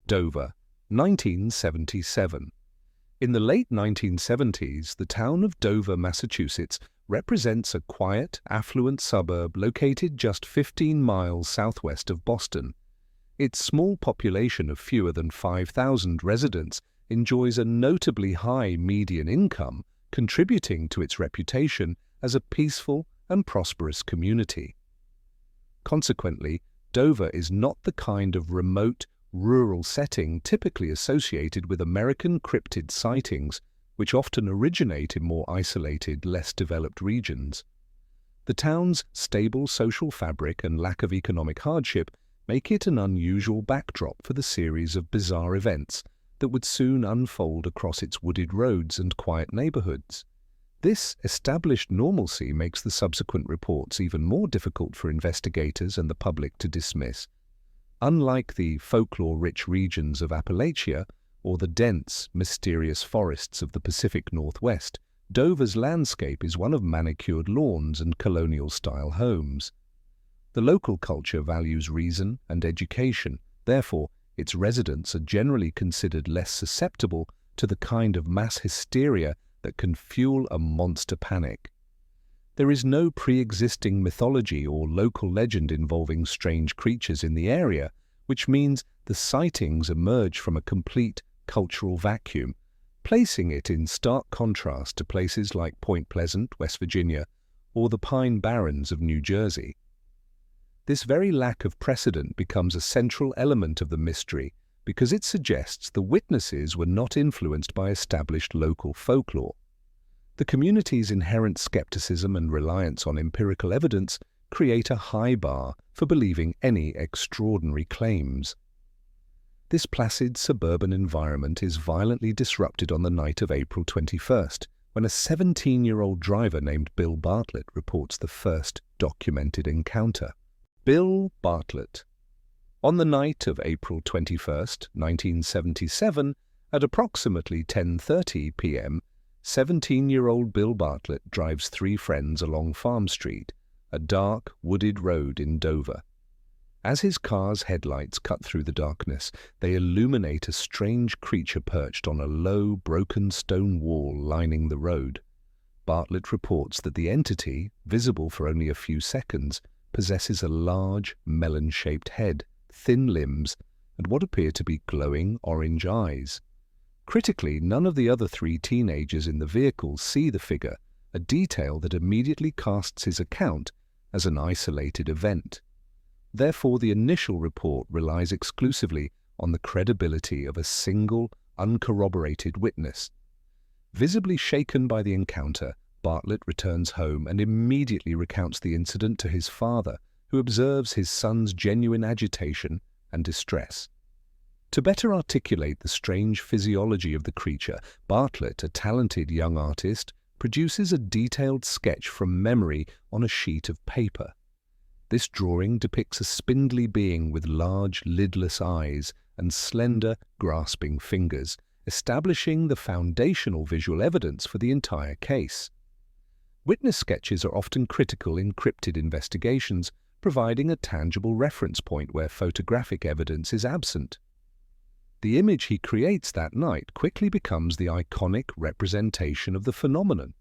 Dover, 1977. In the late 1970s, the town of Dover, Massachusetts, represents a quiet, affluent suburb located just 15 miles southwest of Boston. Its small population of fewer than 5,000 residents enjoys a notably high median income, contributing to its reputation as a peaceful and prosperous community. Consequently, Dover is not the kind of remote, rural setting typically associated with American cryptid sightings, which often originate in more isolated, less developed regions. The town's stable social fabric and lack of economic hardship make it an unusual backdrop for the series of bizarre events that would soon unfold across its wooded roads and quiet neighborhoods. This established normalcy makes the subsequent reports even more difficult for investigators and the public to dismiss. Unlike the folklore-rich regions of Appalachia or the dense, mysterious forests of the Pacific Northwest, Dover's landscape is one of manicured lawns and colonial-style homes. The local culture values reason and education, therefore, its residents are generally considered less susceptible to the kind of mass hysteria that can fuel a monster panic. There is no pre-existing mythology or local legend involving strange creatures in the area, which means the sightings emerge from a complete cultural vacuum, placing it in stark contrast to places like Point Pleasant, West Virginia, or the Pine Barrens of New Jersey. This very lack of precedent becomes a central element of the mystery because it suggests the witnesses were not influenced by established local folklore. The community's inherent skepticism and reliance on empirical evidence create a high bar for believing any extraordinary claims. This placid suburban environment is violently disrupted on the night of April 21st, when a 17-year-old driver named Bill Bartlett reports the first documented encounter. Bill Bartlett. On the night of April 21st, 1977, at approximately 10:30 p.m., 17-year-old Bill Bartlett drives three friends along Farm Street, a dark, wooded road in Dover. As his car's headlights cut through the darkness, they illuminate a strange creature perched on a low, broken stone wall lining the road. Bartlett reports that the entity, visible for only a few seconds, possesses a large, melon-shaped head, thin limbs, and what appear to be glowing orange eyes. Critically, none of the other three teenagers in the vehicle see the figure, a detail that immediately casts his account as an isolated event. Therefore, the initial report relies exclusively on the credibility of a single, uncorroborated witness. Visibly shaken by the encounter, Bartlett returns home and immediately recounts the incident to his father, who observes his son's genuine agitation and distress. To better articulate the strange physiology of the creature, Bartlett, a talented young artist, produces a detailed sketch from memory on a sheet of paper. This drawing depicts a spindly being with large, lidless eyes and slender, grasping fingers, establishing the foundational visual evidence for the entire case. Witness sketches are often critical in cryptid investigations, providing a tangible reference point where photographic evidence is absent. The image he creates that night quickly becomes the iconic representation of the phenomenon.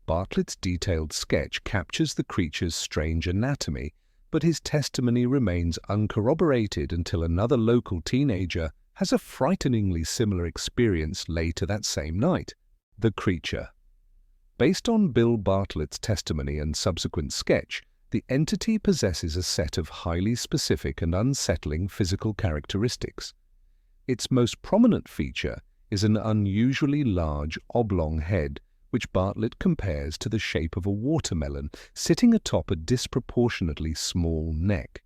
Bartlett's detailed sketch captures the creature's strange anatomy, but his testimony remains uncorroborated until another local teenager has a frighteningly similar experience later that same night. The creature. Based on Bill Bartlett's testimony and subsequent sketch, the entity possesses a set of highly specific and unsettling physical characteristics. Its most prominent feature is an unusually large oblong head, which Bartlett compares to the shape of a watermelon sitting atop a disproportionately small neck.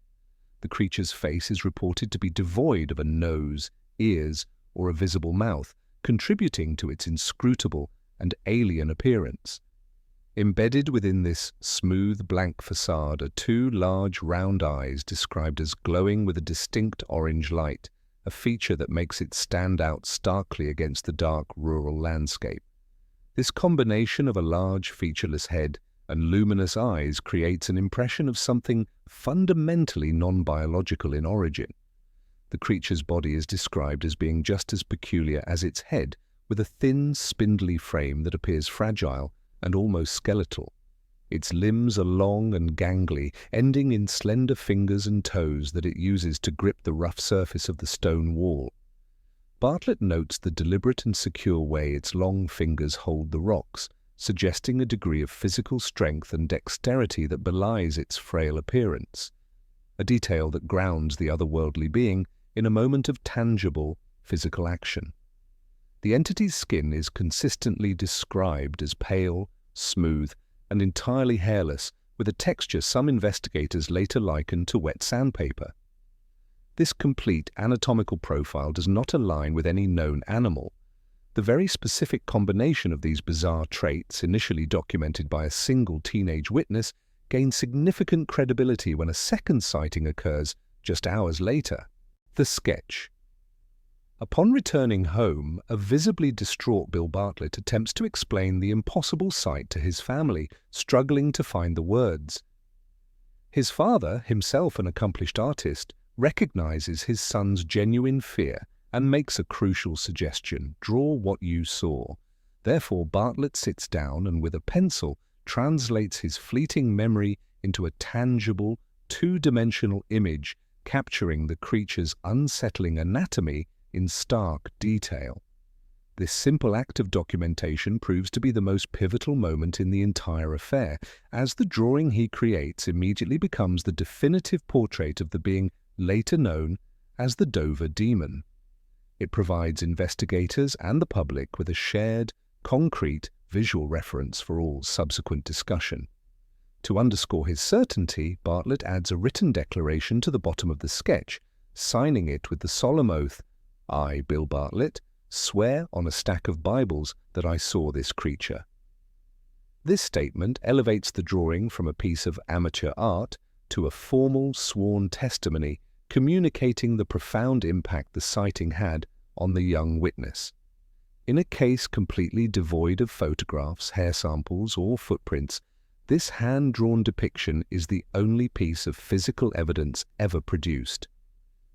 The creature's face is reported to be devoid of a nose, ears, or a visible mouth, contributing to its inscrutable and alien appearance. Embedded within this smooth, blank facade are two large, round eyes described as glowing with a distinct orange light, a feature that makes it stand out starkly against the dark, rural landscape. This combination of a large, featureless head and luminous eyes creates an impression of something fundamentally non-biological in origin. The creature's body is described as being just as peculiar as its head, with a thin, spindly frame that appears fragile and almost skeletal. Its limbs are long and gangly, ending in slender fingers and toes that it uses to grip the rough surface of the stone wall. Bartlett notes the deliberate and secure way its long fingers hold the rocks, suggesting a degree of physical strength and dexterity that belies its frail appearance, a detail that grounds the otherworldly being in a moment of tangible, physical action. The entity's skin is consistently described as pale, smooth, and entirely hairless, with a texture some investigators later likened to wet sandpaper. This complete anatomical profile does not align with any known animal. The very specific combination of these bizarre traits, initially documented by a single teenage witness, gains significant credibility when a second sighting occurs just hours later. The sketch. Upon returning home, a visibly distraught Bill Bartlett attempts to explain the impossible sight to his family, struggling to find the words. His father, himself an accomplished artist, recognizes his son's genuine fear and makes a crucial suggestion: draw what you saw. Therefore, Bartlett sits down and with a pencil translates his fleeting memory into a tangible, two-dimensional image capturing the creature's unsettling anatomy in stark detail. This simple act of documentation proves to be the most pivotal moment in the entire affair, as the drawing he creates immediately becomes the definitive portrait of the being later known as the Dover Demon. It provides investigators and the public with a shared, concrete, visual reference for all subsequent discussion. To underscore his certainty, Bartlett adds a written declaration to the bottom of the sketch, signing it with the solemn oath, "I, Bill Bartlett, swear on a stack of Bibles that I saw this creature." This statement elevates the drawing from a piece of amateur art to a formal, sworn testimony communicating the profound impact the sighting had on the young witness. In a case completely devoid of photographs, hair samples, or footprints, this hand-drawn depiction is the only piece of physical evidence ever produced.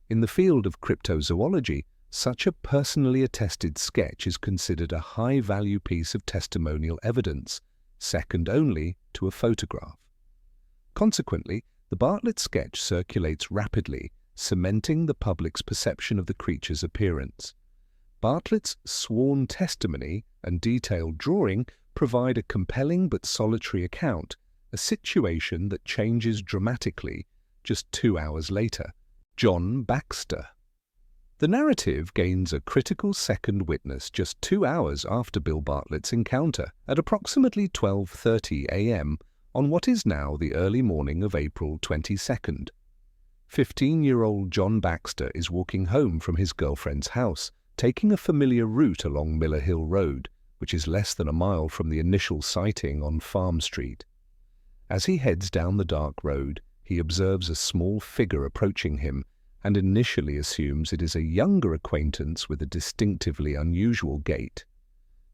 In the field of cryptozoology, such a personally attested sketch is considered a high-value piece of testimonial evidence, second only to a photograph. Consequently, the Bartlett sketch circulates rapidly, cementing the public's perception of the creature's appearance. Bartlett's sworn testimony and detailed drawing provide a compelling but solitary account, a situation that changes dramatically just 2 hours later. John Baxter. The narrative gains a critical second witness just 2 hours after Bill Bartlett's encounter, at approximately 12:30 a.m. on what is now the early morning of April 22nd. 15-year-old John Baxter is walking home from his girlfriend's house, taking a familiar route along Miller Hill Road, which is less than a mile from the initial sighting on Farm Street. As he heads down the dark road, he observes a small figure approaching him and initially assumes it is a younger acquaintance with a distinctively unusual gait.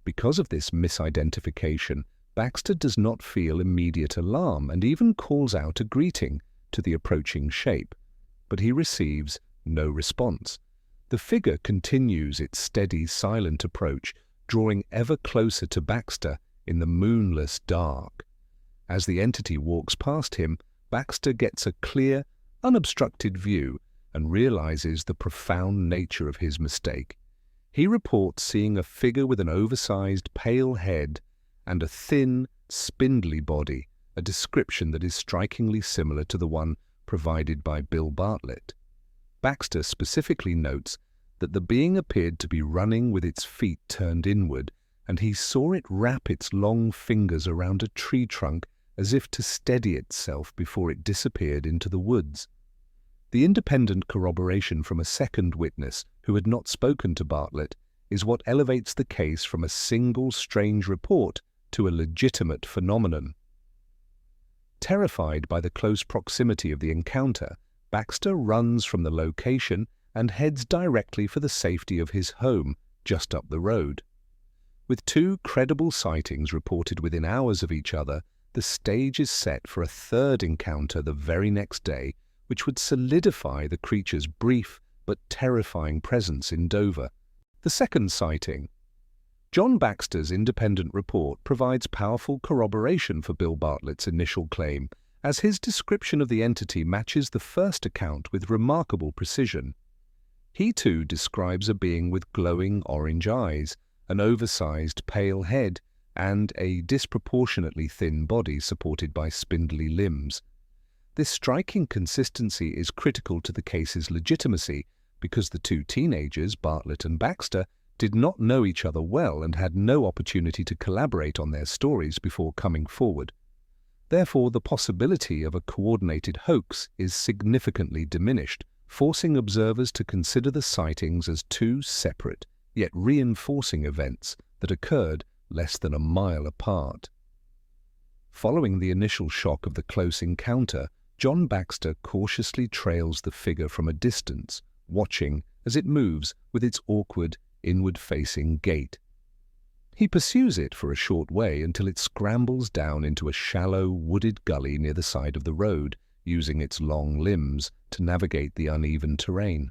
Because of this misidentification, Baxter does not feel immediate alarm and even calls out a greeting to the approaching shape, but he receives no response. The figure continues its steady, silent approach, drawing ever closer to Baxter in the moonless dark. As the entity walks past him, Baxter gets a clear, unobstructed view and realizes the profound nature of his mistake. He reports seeing a figure with an oversized, pale head and a thin, spindly body, a description that is strikingly similar to the one provided by Bill Bartlett. Baxter specifically notes that the being appeared to be running with its feet turned inward, and he saw it wrap its long fingers around a tree trunk as if to steady itself before it disappeared into the woods. The independent corroboration from a second witness who had not spoken to Bartlett is what elevates the case from a single strange report to a legitimate phenomenon. Terrified by the close proximity of the encounter, Baxter runs from the location and heads directly for the safety of his home just up the road. With 2 credible sightings reported within hours of each other, the stage is set for a third encounter the very next day, which would solidify the creature's brief but terrifying presence in Dover. The second sighting. John Baxter's independent report provides powerful corroboration for Bill Bartlett's initial claim, as his description of the entity matches the first account with remarkable precision. He too describes a being with glowing orange eyes, an oversized pale head, and a disproportionately thin body supported by spindly limbs. This striking consistency is critical to the case's legitimacy because the two teenagers, Bartlett and Baxter, did not know each other well and had no opportunity to collaborate on their stories before coming forward. Therefore, the possibility of a coordinated hoax is significantly diminished, forcing observers to consider the sightings as two separate, yet reinforcing events that occurred less than a mile apart. Following the initial shock of the close encounter, John Baxter cautiously trails the figure from a distance, watching as it moves with its awkward, inward-facing gait. He pursues it for a short way until it scrambles down into a shallow, wooded gully near the side of the road, using its long limbs to navigate the uneven terrain.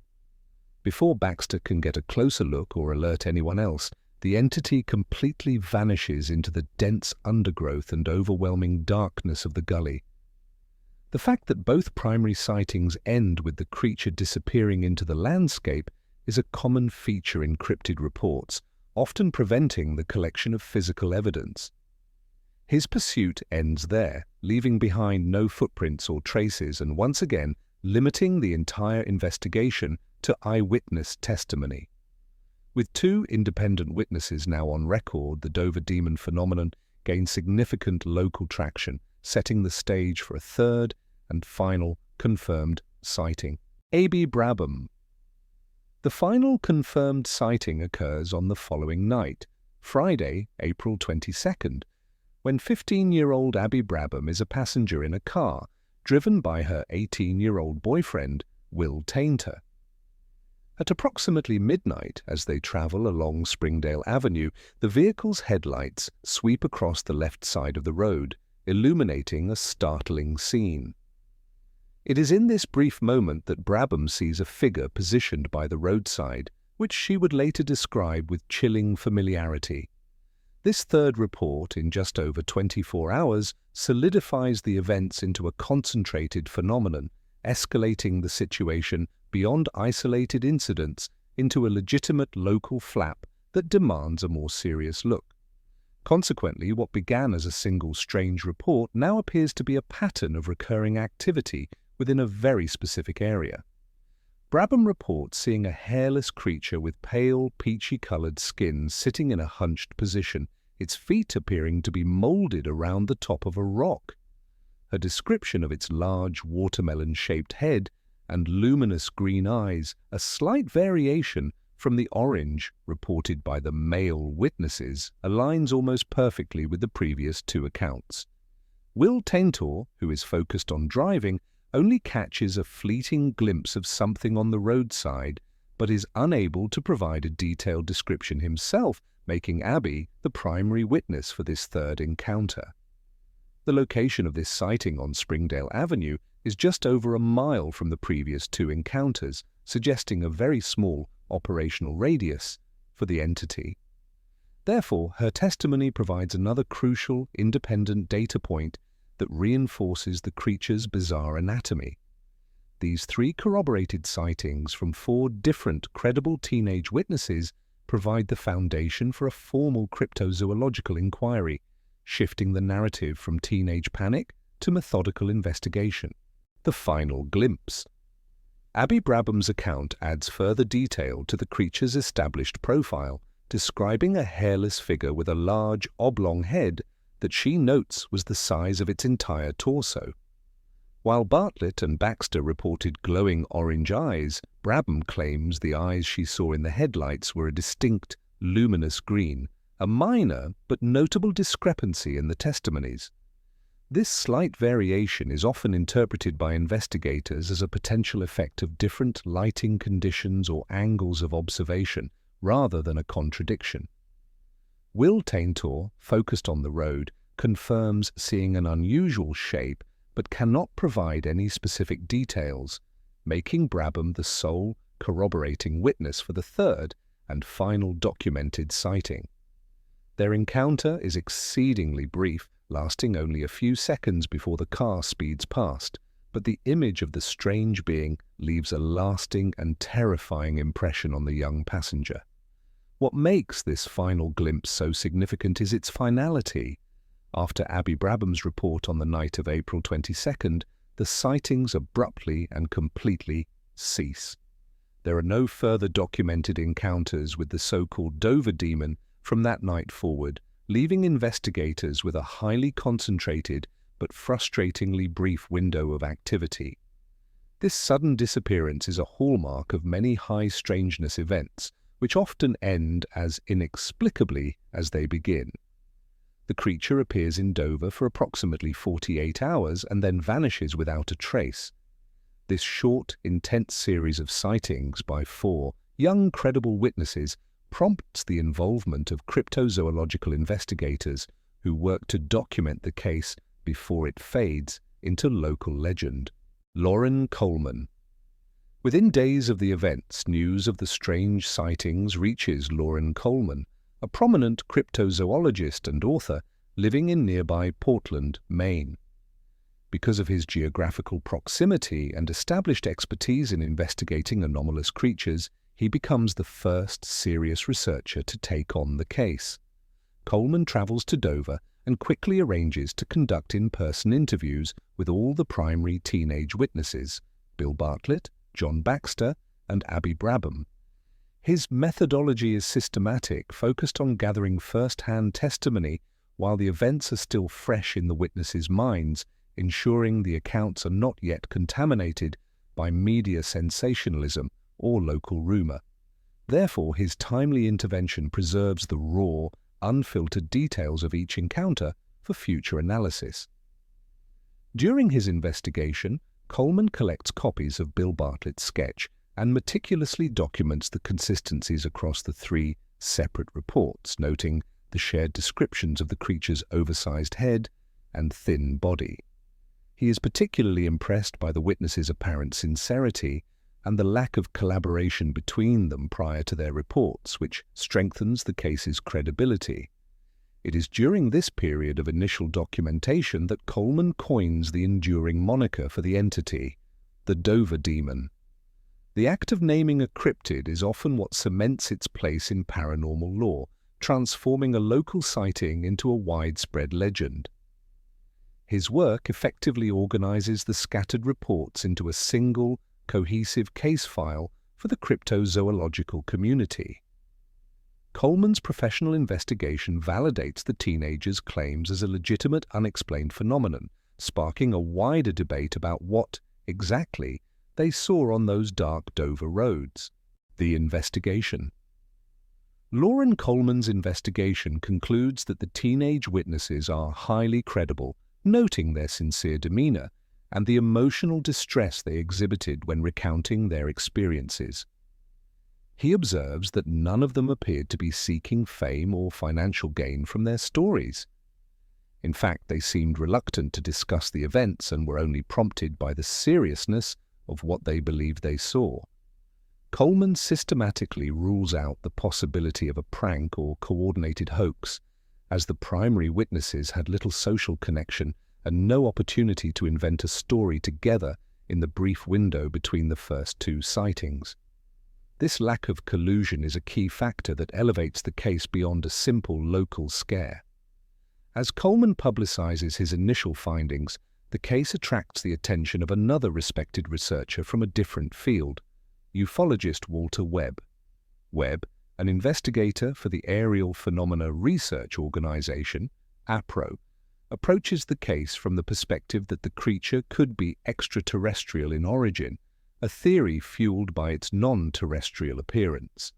Before Baxter can get a closer look or alert anyone else, the entity completely vanishes into the dense undergrowth and overwhelming darkness of the gully. The fact that both primary sightings end with the creature disappearing into the landscape is a common feature in cryptid reports, often preventing the collection of physical evidence. His pursuit ends there, leaving behind no footprints or traces and once again limiting the entire investigation to eyewitness testimony. With two independent witnesses now on record, the Dover demon phenomenon gained significant local traction, setting the stage for a third and final confirmed sighting. BRABHAM. The final confirmed sighting occurs on the following night, Friday, April 22nd, when 15-year-old Abby BRABHAM is a passenger in a car driven by her 18-year-old boyfriend, Will Tainter. At approximately midnight, as they travel along Springdale Avenue, the vehicle's headlights sweep across the left side of the road, illuminating a startling scene. It is in this brief moment that BRABHAM sees a figure positioned by the roadside, which she would later describe with chilling familiarity. This third report, in just over 24 hours, solidifies the events into a concentrated phenomenon, escalating the situation beyond isolated incidents into a legitimate local flap that demands a more serious look. Consequently, what began as a single strange report now appears to be a pattern of recurring activity within a very specific area. BRABHAM reports seeing a hairless creature with pale, peachy-colored skin sitting in a hunched position, its feet appearing to be molded around the top of a rock. Her description of its large, watermelon-shaped head and luminous green eyes, a slight variation from the orange reported by the male witnesses, aligns almost perfectly with the previous two accounts. Will Tainter, who is focused on driving, only catches a fleeting glimpse of something on the roadside, but is unable to provide a detailed description himself, making Abby the primary witness for this third encounter. The location of this sighting on Springdale Avenue is just over a mile from the previous two encounters, suggesting a very small operational radius for the entity. Therefore, her testimony provides another crucial, independent data point that reinforces the creature's bizarre anatomy. These three corroborated sightings from four different credible teenage witnesses provide the foundation for a formal cryptozoological inquiry, shifting the narrative from teenage panic to methodical investigation. The final glimpse. Abby BRABHAM's account adds further detail to the creature's established profile, describing a hairless figure with a large, oblong head that she notes was the size of its entire torso. While Bartlett and Baxter reported glowing orange eyes, BRABHAM claims the eyes she saw in the headlights were a distinct, luminous green, a minor but notable discrepancy in the testimonies. This slight variation is often interpreted by investigators as a potential effect of different lighting conditions or angles of observation, rather than a contradiction. Will Tainter, focused on the road, confirms seeing an unusual shape but cannot provide any specific details, making BRABHAM the sole corroborating witness for the third and final documented sighting. Their encounter is exceedingly brief, lasting only a few seconds before the car speeds past, but the image of the strange being leaves a lasting and terrifying impression on the young passenger. What makes this final glimpse so significant is its finality. After Abby Brabham's report on the night of April 22nd, the sightings abruptly and completely cease. There are no further documented encounters with the so-called Dover demon from that night forward, leaving investigators with a highly concentrated but frustratingly brief window of activity. This sudden disappearance is a hallmark of many high strangeness events, which often end as inexplicably as they begin. The creature appears in Dover for approximately 48 hours and then vanishes without a trace. This short, intense series of sightings by 4 young, credible witnesses prompts the involvement of cryptozoological investigators who work to document the case before it fades into local legend. Loren Coleman. Within days of the events, news of the strange sightings reaches Loren Coleman, a prominent cryptozoologist and author living in nearby Portland, Maine. Because of his geographical proximity and established expertise in investigating anomalous creatures, he becomes the first serious researcher to take on the case. Coleman travels to Dover and quickly arranges to conduct in-person interviews with all the primary teenage witnesses, Bill Bartlett, John Baxter, and Abby Brabham. His methodology is systematic, focused on gathering first-hand testimony while the events are still fresh in the witnesses' minds, ensuring the accounts are not yet contaminated by media sensationalism or local rumor. Therefore, his timely intervention preserves the raw, unfiltered details of each encounter for future analysis. During his investigation, Coleman collects copies of Bill Bartlett's sketch and meticulously documents the consistencies across the 3 separate reports, noting the shared descriptions of the creature's oversized head and thin body. He is particularly impressed by the witnesses' apparent sincerity and the lack of collaboration between them prior to their reports, which strengthens the case's credibility. It is during this period of initial documentation that Coleman coins the enduring moniker for the entity, the Dover demon. The act of naming a cryptid is often what cements its place in paranormal lore, transforming a local sighting into a widespread legend. His work effectively organizes the scattered reports into a single, cohesive case file for the cryptozoological community. Coleman's professional investigation validates the teenagers' claims as a legitimate unexplained phenomenon, sparking a wider debate about what, exactly, they saw on those dark Dover roads. The investigation. Loren Coleman's investigation concludes that the teenage witnesses are highly credible, noting their sincere demeanor and the emotional distress they exhibited when recounting their experiences. He observes that none of them appeared to be seeking fame or financial gain from their stories. In fact, they seemed reluctant to discuss the events and were only prompted by the seriousness of what they believed they saw. Coleman systematically rules out the possibility of a prank or coordinated hoax, as the primary witnesses had little social connection and no opportunity to invent a story together in the brief window between the first 2 sightings. This lack of collusion is a key factor that elevates the case beyond a simple local scare. As Coleman publicizes his initial findings, the case attracts the attention of another respected researcher from a different field, ufologist Walter Webb. Webb, an investigator for the Aerial Phenomena Research Organization, APRO, approaches the case from the perspective that the creature could be extraterrestrial in origin, a theory fueled by its non-terrestrial appearance.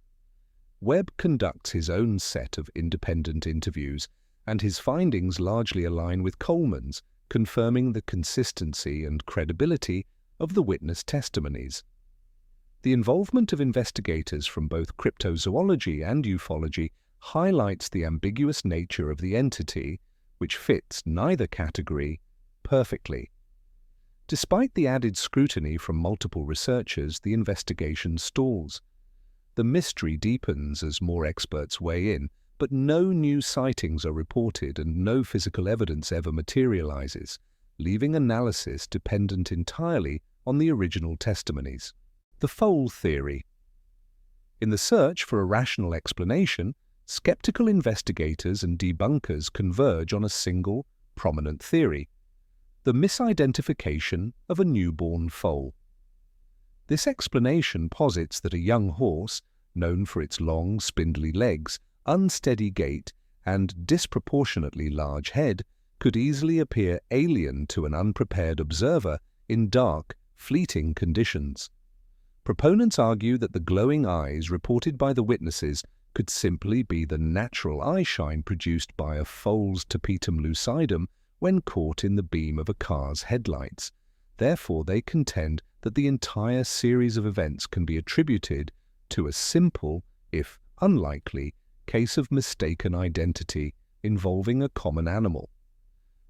Webb conducts his own set of independent interviews, and his findings largely align with Coleman's, confirming the consistency and credibility of the witness testimonies. The involvement of investigators from both cryptozoology and ufology highlights the ambiguous nature of the entity, which fits neither category perfectly. Despite the added scrutiny from multiple researchers, the investigation stalls. The mystery deepens as more experts weigh in, but no new sightings are reported and no physical evidence ever materializes, leaving analysis dependent entirely on the original testimonies. The FOAL theory. In the search for a rational explanation, skeptical investigators and debunkers converge on a single, prominent theory: the misidentification of a newborn foal. This explanation posits that a young horse, known for its long, spindly legs, unsteady gait, and disproportionately large head, could easily appear alien to an unprepared observer in dark, fleeting conditions. Proponents argue that the glowing eyes reported by the witnesses could simply be the natural eyeshine produced by a foal's tapetum lucidum when caught in the beam of a car's headlights. Therefore, they contend that the entire series of events can be attributed to a simple, if unlikely, case of mistaken identity involving a common animal.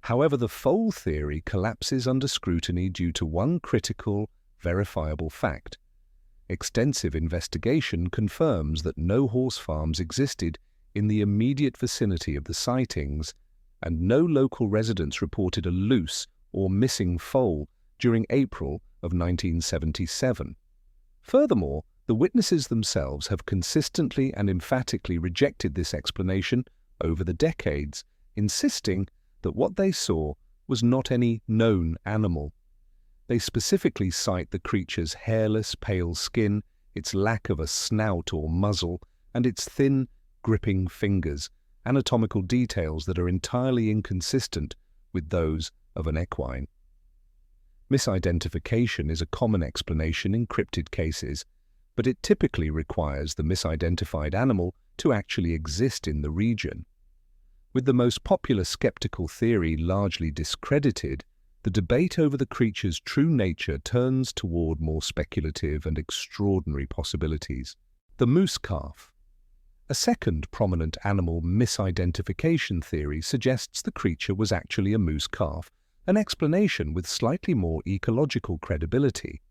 However, the FOAL theory collapses under scrutiny due to one critical, verifiable fact. Extensive investigation confirms that no horse farms existed in the immediate vicinity of the sightings, and no local residents reported a loose or missing foal during April of 1977. Furthermore, the witnesses themselves have consistently and emphatically rejected this explanation over the decades, insisting that what they saw was not any known animal. They specifically cite the creature's hairless, pale skin, its lack of a snout or muzzle, and its thin, gripping fingers, anatomical details that are entirely inconsistent with those of an equine. Misidentification is a common explanation in cryptid cases, but it typically requires the misidentified animal to actually exist in the region. With the most popular skeptical theory largely discredited, the debate over the creature's true nature turns toward more speculative and extraordinary possibilities. The moose calf. A second prominent animal misidentification theory suggests the creature was actually a moose calf, an explanation with slightly more ecological credibility.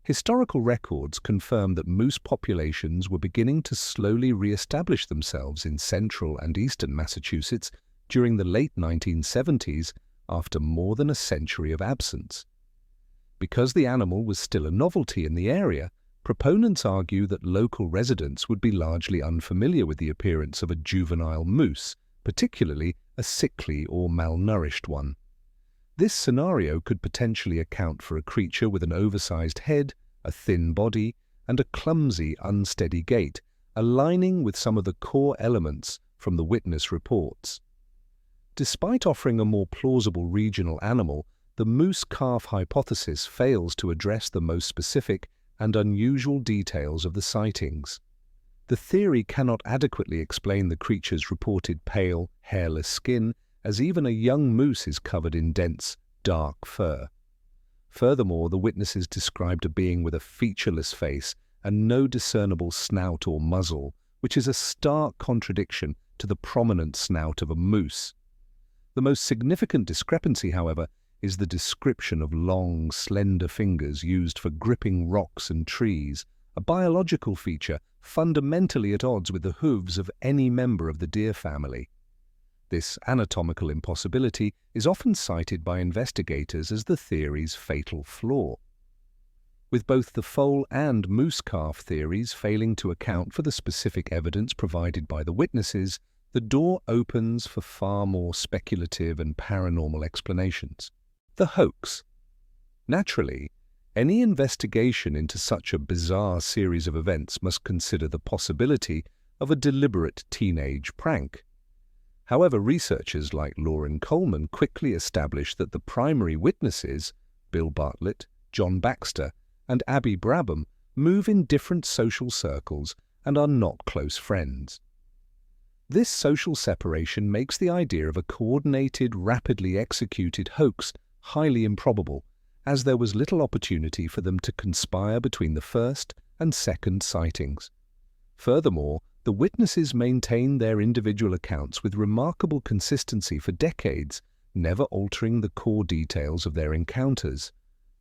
Historical records confirm that moose populations were beginning to slowly re-establish themselves in central and eastern Massachusetts during the late 1970s after more than a century of absence. Because the animal was still a novelty in the area, proponents argue that local residents would be largely unfamiliar with the appearance of a juvenile moose, particularly a sickly or malnourished one. This scenario could potentially account for a creature with an oversized head, a thin body, and a clumsy, unsteady gait, aligning with some of the core elements from the witness reports. Despite offering a more plausible regional animal, the moose-calf hypothesis fails to address the most specific and unusual details of the sightings. The theory cannot adequately explain the creature's reported pale, hairless skin, as even a young moose is covered in dense, dark fur. Furthermore, the witnesses described a being with a featureless face and no discernible snout or muzzle, which is a stark contradiction to the prominent snout of a moose. The most significant discrepancy, however, is the description of long, slender fingers used for gripping rocks and trees, a biological feature fundamentally at odds with the hooves of any member of the deer family. This anatomical impossibility is often cited by investigators as the theory's fatal flaw. With both the foal and moose calf theories failing to account for the specific evidence provided by the witnesses, the door opens for far more speculative and paranormal explanations. The hoax. Naturally, any investigation into such a bizarre series of events must consider the possibility of a deliberate teenage prank. However, researchers like LOREN quickly established that the primary witnesses, Bill Bartlett, John Baxter, and Abby BRABHAM, move in different social circles and are not close friends. This social separation makes the idea of a coordinated, rapidly executed hoax highly improbable, as there was little opportunity for them to conspire between the first and second sightings. Furthermore, the witnesses maintained their individual accounts with remarkable consistency for decades, never altering the core details of their encounters.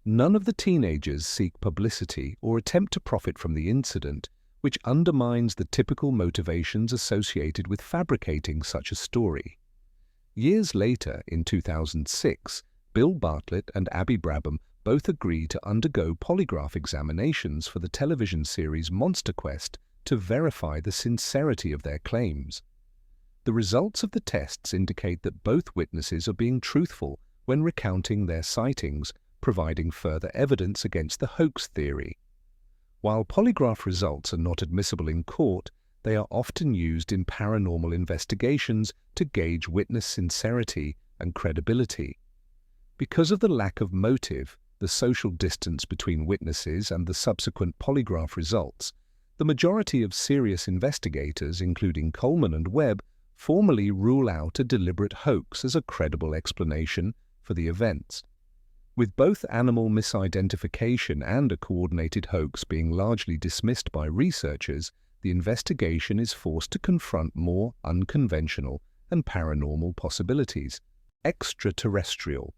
None of the teenagers seek publicity or attempt to profit from the incident, which undermines the typical motivations associated with fabricating such a story. Years later, in 2006, Bill Bartlett and Abby BRABHAM both agreed to undergo polygraph examinations for the television series Monster Quest to verify the sincerity of their claims. The results of the tests indicate that both witnesses are being truthful when recounting their sightings, providing further evidence against the hoax theory. While polygraph results are not admissible in court, they are often used in paranormal investigations to gauge witness sincerity and credibility. Because of the lack of motive, the social distance between witnesses, and the subsequent polygraph results, the majority of serious investigators, including Coleman and Webb, formally rule out a deliberate hoax as a credible explanation for the events. With both animal misidentification and a coordinated hoax being largely dismissed by researchers, the investigation is forced to confront more unconventional and paranormal possibilities. Extraterrestrial.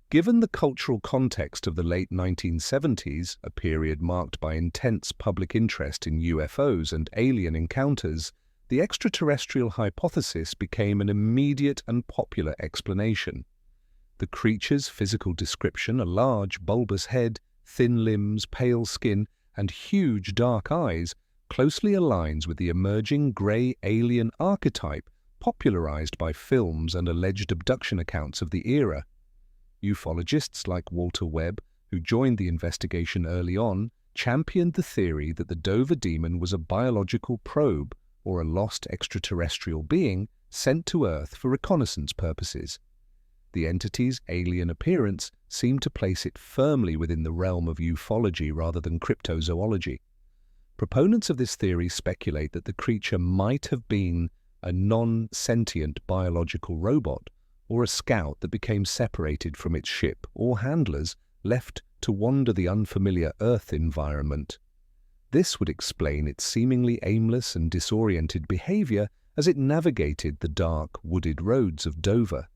Given the cultural context of the late 1970s, a period marked by intense public interest in UFOs and alien encounters, the extraterrestrial hypothesis became an immediate and popular explanation. The creature's physical description, a large, bulbous head, thin limbs, pale skin, and huge dark eyes, closely aligns with the emerging grey alien archetype popularized by films and alleged abduction accounts of the era. Ufologists like Walter Webb, who joined the investigation early on, championed the theory that the Dover demon was a biological probe or a lost extraterrestrial being sent to Earth for reconnaissance purposes. The entity's alien appearance seemed to place it firmly within the realm of ufology rather than cryptozoology. Proponents of this theory speculate that the creature might have been a non-sentient biological robot or a scout that became separated from its ship or handlers, left to wander the unfamiliar Earth environment. This would explain its seemingly aimless and disoriented behavior as it navigated the dark, wooded roads of Dover.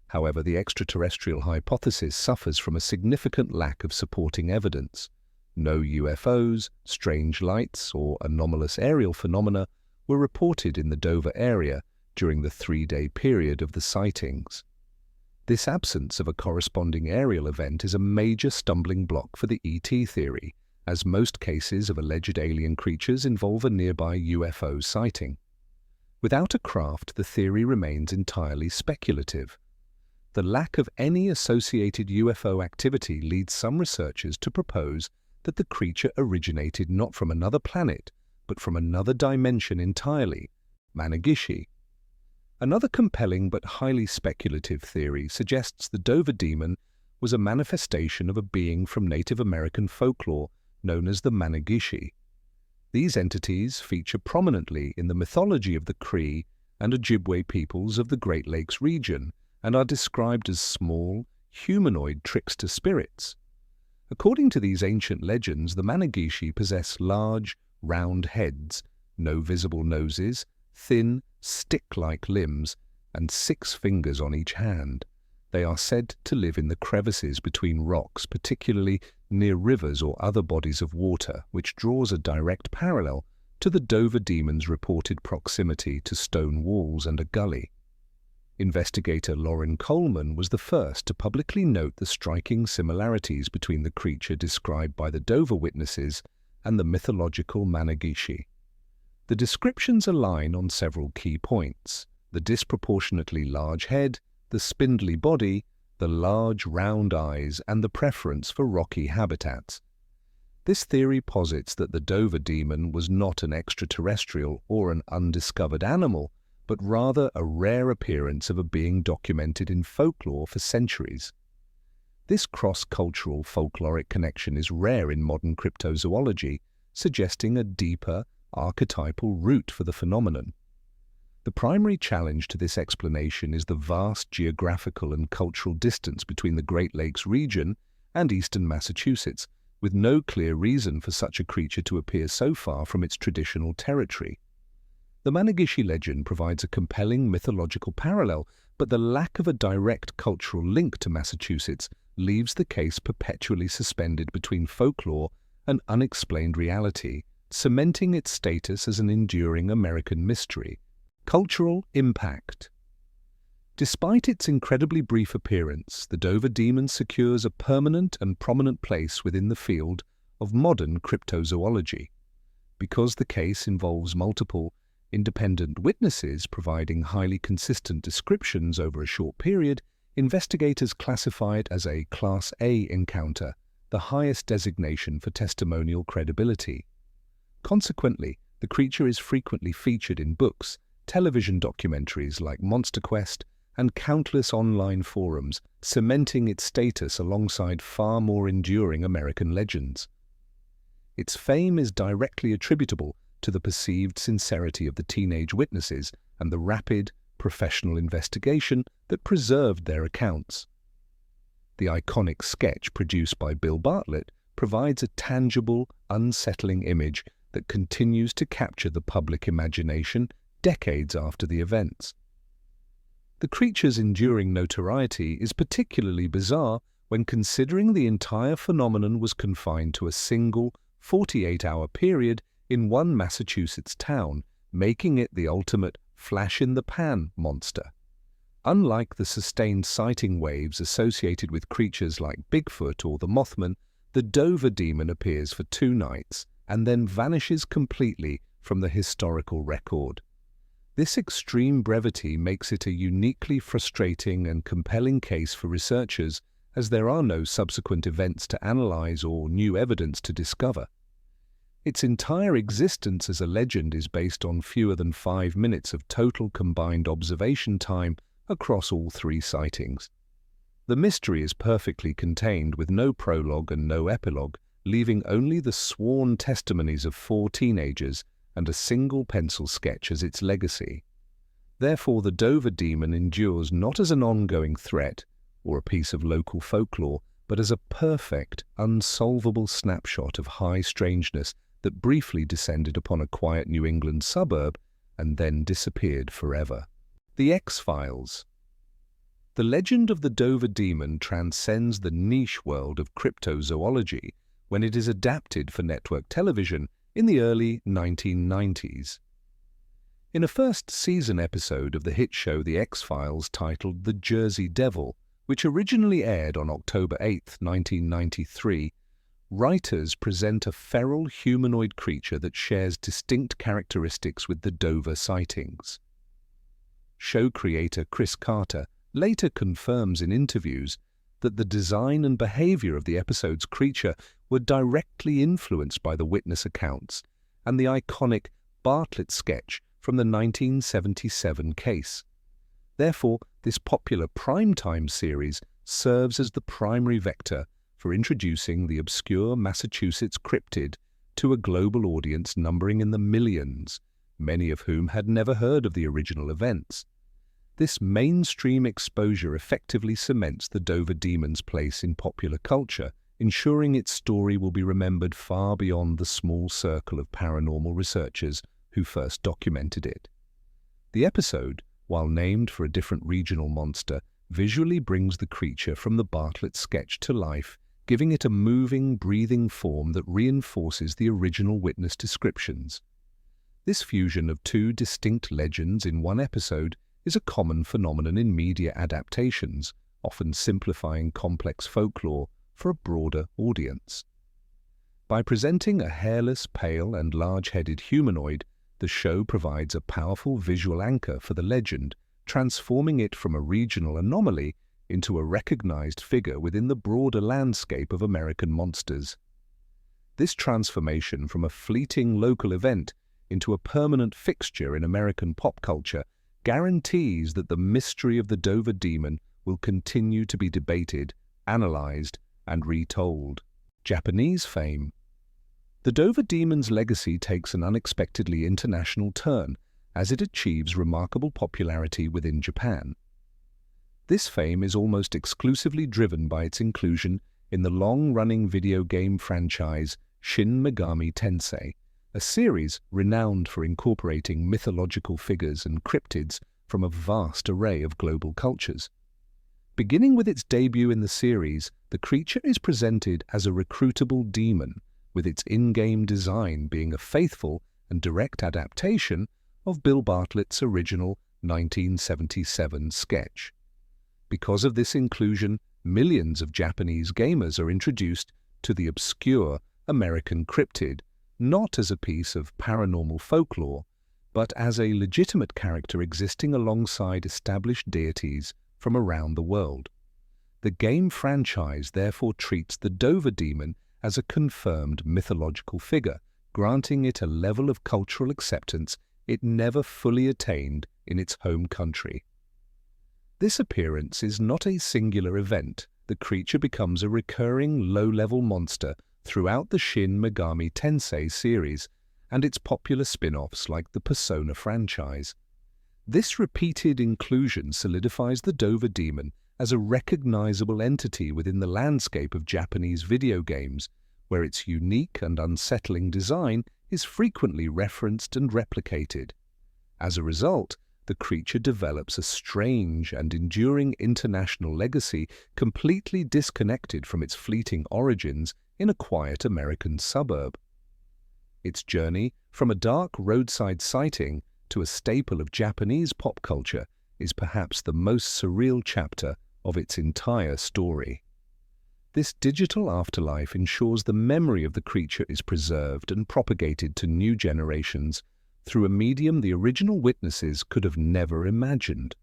However, the extraterrestrial hypothesis suffers from a significant lack of supporting evidence. No UFOs, strange lights, or anomalous aerial phenomena were reported in the Dover area during the 3-day period of the sightings. This absence of a corresponding aerial event is a major stumbling block for the ET theory, as most cases of alleged alien creatures involve a nearby UFO sighting. Without a craft, the theory remains entirely speculative. The lack of any associated UFO activity leads some researchers to propose that the creature originated not from another planet, but from another dimension entirely, MANNEGISHI. Another compelling but highly speculative theory suggests the Dover demon was a manifestation of a being from Native American folklore known as the MANNEGISHI. These entities feature prominently in the mythology of the Cree and Ojibwe peoples of the Great Lakes region, and are described as small, humanoid trickster spirits. According to these ancient legends, the MANNEGISHI possess large, round heads, no visible noses, thin, stick-like limbs, and 6 fingers on each hand. They are said to live in the crevices between rocks, particularly near rivers or other bodies of water, which draws a direct parallel to the Dover demon's reported proximity to stone walls and a gully. Investigator LOREN was the first to publicly note the striking similarities between the creature described by the Dover witnesses and the mythological MANNEGISHI. The descriptions align on several key points: the disproportionately large head, the spindly body, the large round eyes, and the preference for rocky habitats. This theory posits that the Dover demon was not an extraterrestrial or an undiscovered animal, but rather a rare appearance of a being documented in folklore for centuries. This cross-cultural folkloric connection is rare in modern cryptozoology, suggesting a deeper, archetypal root for the phenomenon. The primary challenge to this explanation is the vast geographical and cultural distance between the Great Lakes region and eastern Massachusetts, with no clear reason for such a creature to appear so far from its traditional territory. The MANNEGISHI legend provides a compelling mythological parallel, but the lack of a direct cultural link to Massachusetts leaves the case perpetually suspended between folklore and unexplained reality, cementing its status as an enduring American mystery. Cultural impact. Despite its incredibly brief appearance, the Dover demon secures a permanent and prominent place within the field of modern cryptozoology. Because the case involves multiple, independent witnesses providing highly consistent descriptions over a short period, investigators classify it as a Class A encounter, the highest designation for testimonial credibility. Consequently, the creature is frequently featured in books, television documentaries like Monster Quest, and countless online forums, cementing its status alongside far more enduring American legends. Its fame is directly attributable to the perceived sincerity of the teenage witnesses and the rapid, professional investigation that preserved their accounts. The iconic sketch produced by Bill Bartlett provides a tangible, unsettling image that continues to capture the public imagination decades after the events. The creature's enduring notoriety is particularly bizarre when considering the entire phenomenon was confined to a single 48-hour period in one Massachusetts town, making it the ultimate flash-in-the-pan monster. Unlike the sustained sighting waves associated with creatures like Bigfoot or the Mothman, the Dover demon appears for 2 nights and then vanishes completely from the historical record. This extreme brevity makes it a uniquely frustrating and compelling case for researchers, as there are no subsequent events to analyze or new evidence to discover. Its entire existence as a legend is based on fewer than 5 minutes of total combined observation time across all 3 sightings. The mystery is perfectly contained with no prologue and no epilogue, leaving only the sworn testimonies of 4 teenagers and a single pencil sketch as its legacy. Therefore, the Dover demon endures not as an ongoing threat or a piece of local folklore, but as a perfect, unsolvable snapshot of high strangeness that briefly descended upon a quiet New England suburb and then disappeared forever. The X-Files. The legend of the Dover demon transcends the niche world of cryptozoology when it is adapted for network television in the early 1990s. In a first-season episode of the hit show The X-Files titled The Jersey Devil, which originally aired on October 8, 1993, writers present a feral humanoid creature that shares distinct characteristics with the Dover sightings. Show creator Chris Carter later confirms in interviews that the design and behavior of the episode's creature were directly influenced by the witness accounts and the iconic Bartlett sketch from the 1977 case. Therefore, this popular primetime series serves as the primary vector for introducing the obscure Massachusetts cryptid to a global audience numbering in the millions, many of whom had never heard of the original events. This mainstream exposure effectively cements the Dover demon's place in popular culture, ensuring its story will be remembered far beyond the small circle of paranormal researchers who first documented it. The episode, while named for a different regional monster, visually brings the creature from the Bartlett sketch to life, giving it a moving, breathing form that reinforces the original witness descriptions. This fusion of 2 distinct legends in one episode is a common phenomenon in media adaptations, often simplifying complex folklore for a broader audience. By presenting a hairless, pale, and large-headed humanoid, the show provides a powerful visual anchor for the legend, transforming it from a regional anomaly into a recognized figure within the broader landscape of American monsters. This transformation from a fleeting local event into a permanent fixture in American pop culture guarantees that the mystery of the Dover demon will continue to be debated, analyzed, and retold. Japanese fame. The Dover demon's legacy takes an unexpectedly international turn as it achieves remarkable popularity within Japan. This fame is almost exclusively driven by its inclusion in the long-running video game franchise Shin Megami Tensei, a series renowned for incorporating mythological figures and cryptids from a vast array of global cultures. Beginning with its debut in the series, The creature is presented as a recruitable demon, with its in-game design being a faithful and direct adaptation of Bill Bartlett's original 1977 sketch. Because of this inclusion, millions of Japanese gamers are introduced to the obscure American cryptid, not as a piece of paranormal folklore, but as a legitimate character existing alongside established deities from around the world. The game franchise therefore treats the Dover demon as a confirmed mythological figure, granting it a level of cultural acceptance it never fully attained in its home country. This appearance is not a singular event. The creature becomes a recurring low-level monster throughout the Shin Megami Tensei series and its popular spin-offs like the Persona franchise. This repeated inclusion solidifies the Dover demon as a recognizable entity within the landscape of Japanese video games, where its unique and unsettling design is frequently referenced and replicated. As a result, the creature develops a strange and enduring international legacy completely disconnected from its fleeting origins in a quiet American suburb. Its journey from a dark roadside sighting to a staple of Japanese pop culture is perhaps the most surreal chapter of its entire story. This digital afterlife ensures the memory of the creature is preserved and propagated to new generations through a medium the original witnesses could have never imagined.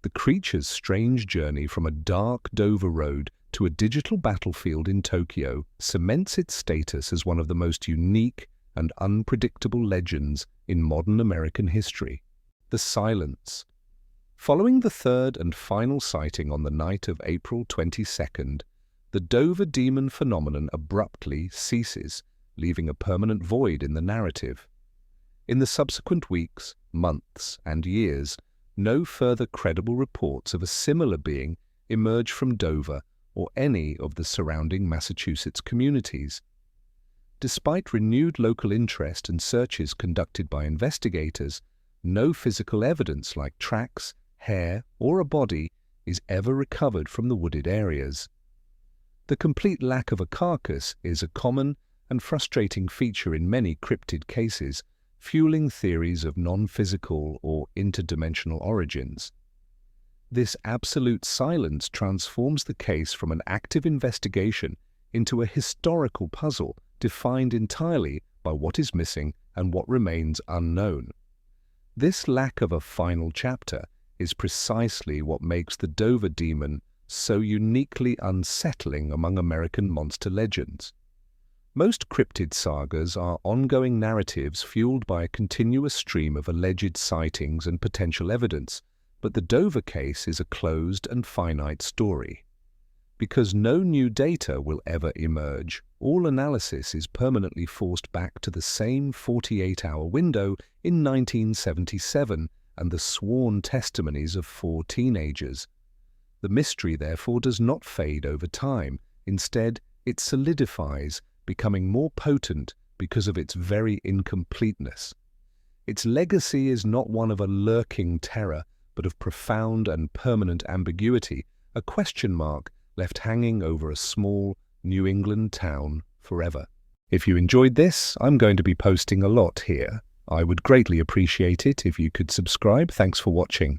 The creature's strange journey from a dark Dover road to a digital battlefield in Tokyo cements its status as one of the most unique and unpredictable legends in modern American history. The silence. Following the third and final sighting on the night of April 22nd, the Dover demon phenomenon abruptly ceases, leaving a permanent void in the narrative. In the subsequent weeks, months, and years, no further credible reports of a similar being emerge from Dover or any of the surrounding Massachusetts communities. Despite renewed local interest and searches conducted by investigators, no physical evidence like tracks, hair, or a body is ever recovered from the wooded areas. The complete lack of a carcass is a common and frustrating feature in many cryptid cases, fueling theories of non-physical or interdimensional origins. This absolute silence transforms the case from an active investigation into a historical puzzle defined entirely by what is missing and what remains unknown. This lack of a final chapter is precisely what makes the Dover demon so uniquely unsettling among American monster legends. Most cryptid sagas are ongoing narratives fueled by a continuous stream of alleged sightings and potential evidence, but the Dover case is a closed and finite story. Because no new data will ever emerge, all analysis is permanently forced back to the same 48-hour window in 1977 and the sworn testimonies of 4 teenagers. The mystery, therefore, does not fade over time. Instead, it solidifies, becoming more potent because of its very incompleteness. Its legacy is not one of a lurking terror, but of profound and permanent ambiguity, a question mark left hanging over a small New England town forever. If you enjoyed this, I'm going to be posting a lot here. I would greatly appreciate it if you could subscribe. Thanks for watching.